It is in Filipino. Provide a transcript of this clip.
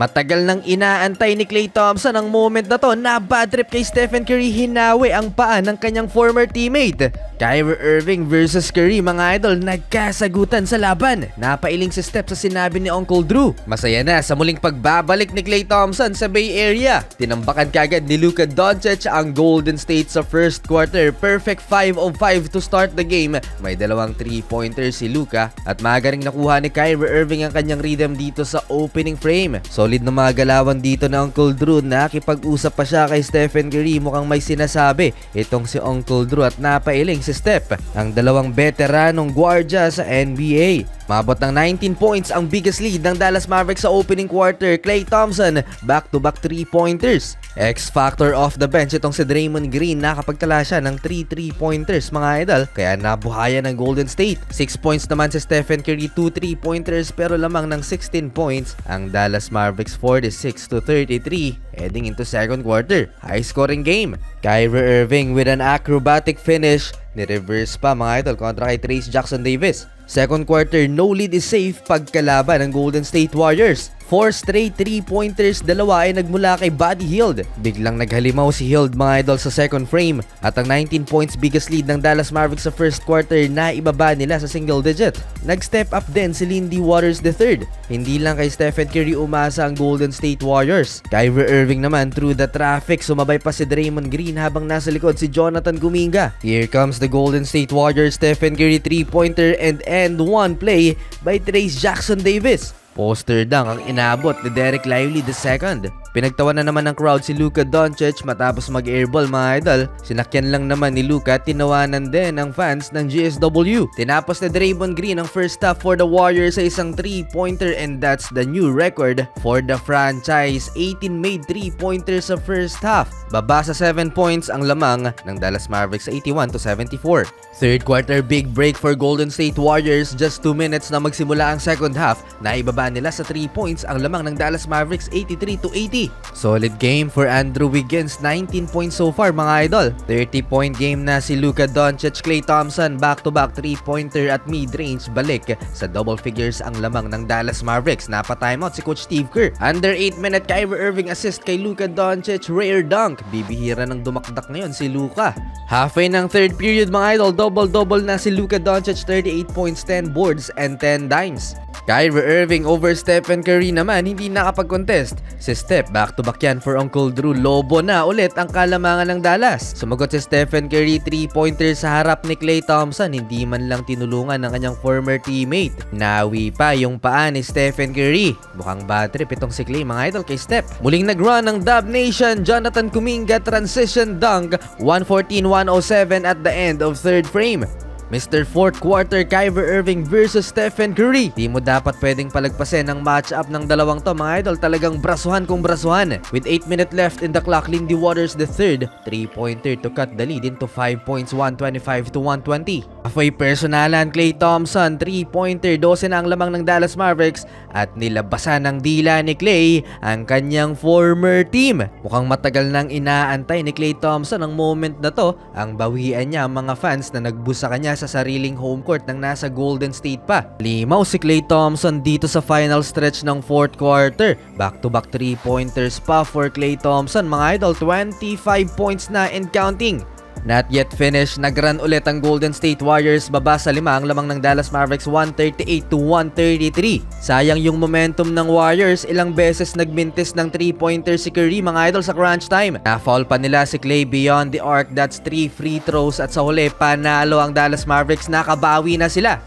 Matagal nang inaantay ni Klay Thompson ang moment na to na bad trip kay Stephen Curry, hinawi ang paa ng kanyang former teammate. Kyrie Irving versus Curry, mga idol, nagkasagutan sa laban. Napailing si Steph sa sinabi ni Uncle Drew. Masaya na sa muling pagbabalik ni Klay Thompson sa Bay Area. Tinambakan kagad ni Luka Doncic ang Golden State sa first quarter. Perfect 5 of 5 to start the game. May dalawang 3-pointers si Luka at magaling nakuha ni Kyrie Irving ang kanyang rhythm dito sa opening frame. Solid na mga galawan dito na Uncle Drew. Nakipag-usap pa siya kay Stephen Curry, mukhang may sinasabi itong si Uncle Drew at napailing si Steph, ang dalawang veteranong gwardiya sa NBA. Mabot ng 19 points ang biggest lead ng Dallas Mavericks sa opening quarter. Klay Thompson, back-to-back 3-pointers. X-factor off the bench itong si Draymond Green, nakapagtala siya ng 3 3-pointers, mga idol, kaya nabuhayan ng Golden State. 6 points naman si Stephen Curry, 2 3-pointers, pero lamang ng 16 points ang Dallas Mavericks, 46-33 heading into second quarter. High scoring game. Kyrie Irving with an acrobatic finish, ni-reverse pa, mga idol, kontra kay Trayce Jackson-Davis. Second quarter, no lead is safe pagkalaban ng Golden State Warriors. 4 straight 3-pointers, dalawa ay nagmula kay Buddy Hield. Biglang naghalimaw si Hield, mga idol, sa second frame. At ang 19 points biggest lead ng Dallas Mavericks sa first quarter na ibaba nila sa single digit. Nag-step up din si Lindy Waters III. Hindi lang kay Stephen Curry umasa ang Golden State Warriors. Kyrie Irving naman through the traffic, sumabay pa si Draymond Green habang nasa likod si Jonathan Kuminga. Here comes the Golden State Warriors. Stephen Curry 3-pointer and end one play by Trayce Jackson-Davis. Poster dunk ang inabot ni Derek Lively II. Pinagtawan na naman ng crowd si Luka Doncic matapos mag-airball, mga idol. Sinakyan lang naman ni Luka, tinawanan din ng fans ng GSW. Tinapos ni Draymond Green ang first half for the Warriors sa isang 3-pointer and that's the new record for the franchise. 18 made 3-pointers sa first half. Baba sa 7 points ang lamang ng Dallas Mavericks, 81-74. Third quarter big break for Golden State Warriors. Just 2 minutes na magsimula ang second half, naibaba nila sa 3 points ang lamang ng Dallas Mavericks, 83-80. Solid game for Andrew Wiggins, 19 points so far, mga idol. 30-point game na si Luka Doncic. Klay Thompson, back-to-back 3-pointer at mid-range, balik sa double figures ang lamang ng Dallas Mavericks. Napa-timeout si Coach Steve Kerr. Under 8-minute Kyrie Irving assist kay Luka Doncic, rare dunk. Bibihira ng dumakdak ngayon si Luka. Halfway ng third period, mga idol, double-double na si Luka Doncic, 38 points, 10 boards, and 10 dimes. Kyrie Irving over Stephen Curry naman, hindi nakapag-contest. Si Steph, back-to-back yan for Uncle Drew. Lobo na ulit ang kalamangan ng Dallas. Sumagot si Stephen Curry, 3-pointer sa harap ni Klay Thompson. Hindi man lang tinulungan ng kanyang former teammate. Nawi pa yung paa ni Stephen Curry. Mukhang bad trip itong si Klay, mga idol, kay Steph. Muling nag-run ng Dub Nation. Jonathan Kuminga transition dunk, 114-107 at the end of third frame. Mr. Fourth Quarter, Kyrie Irving versus Stephen Curry. Di mo dapat pwedeng palagpasin ang matchup ng dalawang to, mga idol. Talagang brasuhan kung brasuhan. With 8 minutes left in the clock, Lindy Waters III, 3-pointer to cut the lead into 5 points, 125-120. Halfway personalan, Klay Thompson, 3-pointer, 12 na ang lamang ng Dallas Mavericks at nilabasan ng dila ni Klay ang kanyang former team. Mukhang matagal nang inaantay ni Klay Thompson ang moment na to. Ang bawian niya ang mga fans na nagbusa kanya sa sariling home court nang nasa Golden State pa. Limaw si Klay Thompson dito sa final stretch ng fourth quarter. Back-to-back 3-pointers pa for Klay Thompson, mga idol. 25 points na and counting. Not yet finished, nag-run ulit ang Golden State Warriors. Baba sa 5 ang lamang ng Dallas Mavericks, 138-133. Sayang yung momentum ng Warriors. Ilang beses nagmintis ng 3-pointer si Curry, mga idol, sa crunch time. Na-foul pa nila si Klay beyond the arc. That's 3 free throws at sa huli panalo ang Dallas Mavericks. Nakabawi na sila.